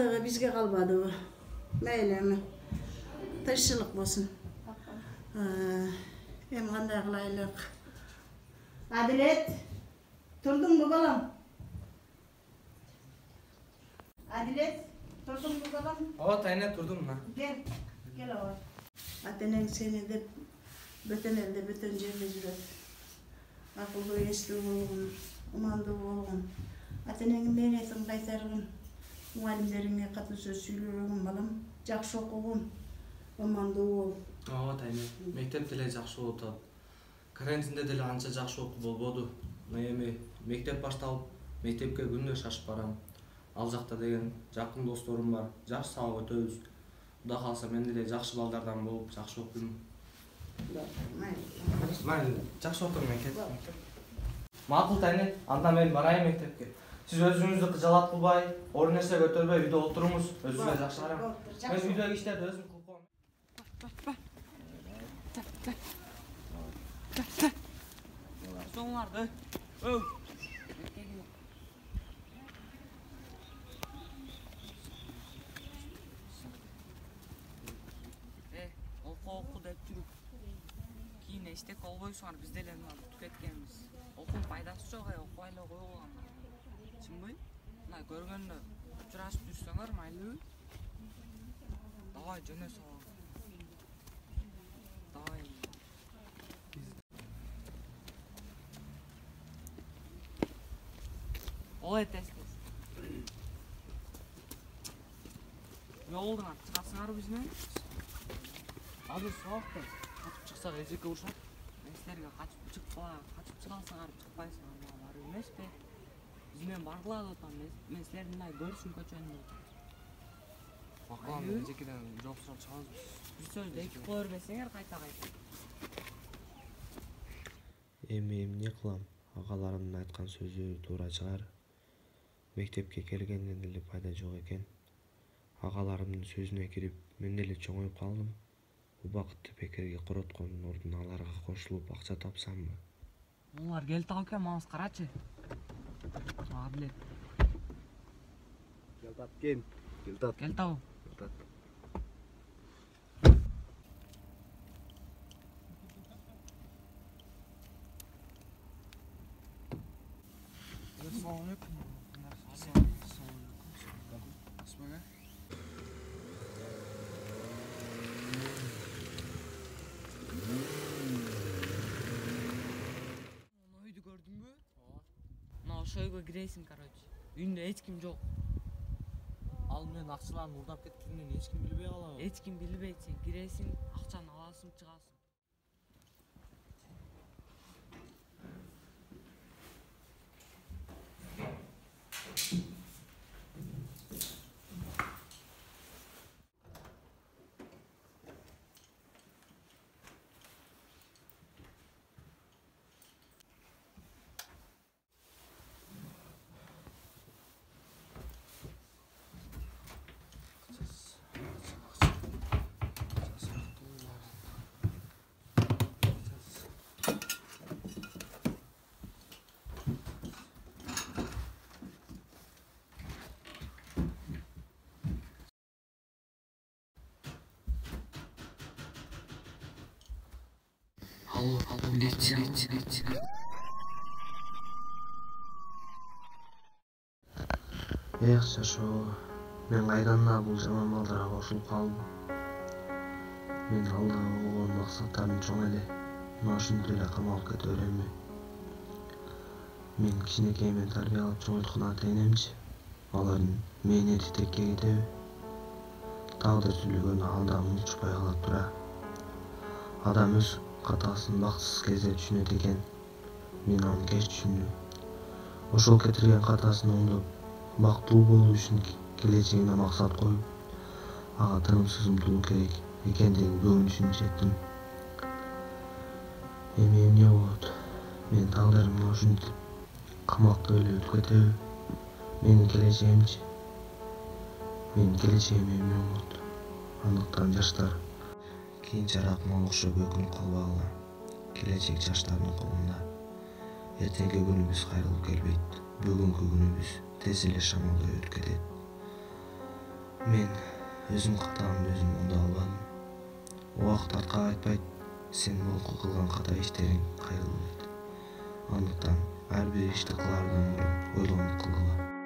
Ылыгы бизге калбадыбы. Мейли эми. Тынччылык болсун. Эми кандай кылайлык? Адилет, турдуңбу балам? Адилет, турдуңбу балам? Ооба, тайне турдум мына. Кел ооба. Ата-энең сени деп бөтөн элде бөтөн жерде жүрөт. Акылдуу, эстүү болгон, умандуу болгон. Ата-энеңдин мээнетин кайтаргын. Мугалимдериңе катуу сөз сүйлөгөн балам. Жакшы окугун. Умандуу бол. Ооба, тайне. Мектеп деле жакшы болуп атат. Карантинде деле анча жакшы окуу болбоду. Эми мектеп башталып, мектепке күнүнө шашып барам. Ал жакта деген жакын досторум бар. Жакшы сабак өтөбүз. Кудай кааласа мен деле жакшы балдардан болуп, жакшы окуйм. Майли, жакшы окуйм мен кетип. Макул тайне, анда мен барайын мектепке. Сиз өзүңүздү кыжалат кылбай, оор нерсе көтөрбөй үйдө отуруңуз. Өзүңүзгө жакшы караңыз. Мен үйдөгү иштерди өзүм кылып коем. Соңларды. Oku деп жүрүп кийин эчтеке болбойсуңар, биз деле утуп кеткенбиз. Окуунун пайдасы жок, окубай эле койгула. Чынбы? Мына көргөндө учурашып жүрсөңөр майлыбы? Давай жөнө салам. Давай. Ой, тез. Жолдуңар, чыгасыңар бизне? Азыр сабакта качып чыксак эжеке урушат. Мен силерге качып чыгасыңар, чыкпайсыңар, бар эмеспи? Биз менен баргыла деп атам. Мен силерди мына көрсүм көчөнү. Бакалам, эжекеден жооп сурап чыгабыз. Бир сөздү эки кыла бербесеңер кайта-кайта. Эми эмне кылам? Агаларымдын айткан сөздөрү туура чыгар. Мектепке келгенден деле пайда жок экен. Агаларымдын сөзүнө кирип, мен деле чоңоюп калдым. Убакытты бекерге короткондун ордуна аларга кошулуп акча тапсамбы? Булар келип алып экен, мамыз карачы. Адилет. Келтап кен. Келтап. Келтап. Келтап. Assalamualaikum. Үйдү көрдүңбү? Мына ошо үйгө киресиң, короче. Үйүндө эч ким жок. Ал менен акчаларын урдап кеткенин эч ким билбей калабы? Эч ким билбейт, сен киресиң, акчаны аласың, чыгасың. Алло, полиция. Эх, Шашо, мен кайдан бул жаман балдарга кошулуп калдым. Мен алдыга койгон максаттарым чоң эле. Мына ушинтип эле камалып кете беремби? Мен кичинекейимен тарбиялап чоңойткон ата-энемчи, алардын мээнети текке кетеби? Тагдыр сүйлөгөнү алдам унутушпай калат тура. Адам өз катасын бактысыз кезде түшүнөт экен. Мен аны кеч түшүндүм. Ошол кетирген катасын оңдоп, бактылуу болуу үчүн келечегиме максат коюп, ага тынымсыз умтулуу керек экендигин бүгүн түшүнүп жеттим. Эми эмне болот? Менин тагдырым ушинтип камакта эле өтүп кетеби? Менин келечегимчи? Менин келечегим эмне болот? Андыктан жаштар кийинчерээк мага окшоп өкүнүп калбагыла. Келечек жаштардын колунда. Эртеңки күнүбүз кайрылып келбейт. Бүгүнкү күнүбүз тез эле шамалдай өтүп кетет. Мен өзүм катаамды өзүм оңдой албадым. Убакыт артка кайтпайт, сен мурунку кылган ката иштериң кайрылбайт. Андыктан ар бир ишти кылаардан мурун ойлонуп кылгыла.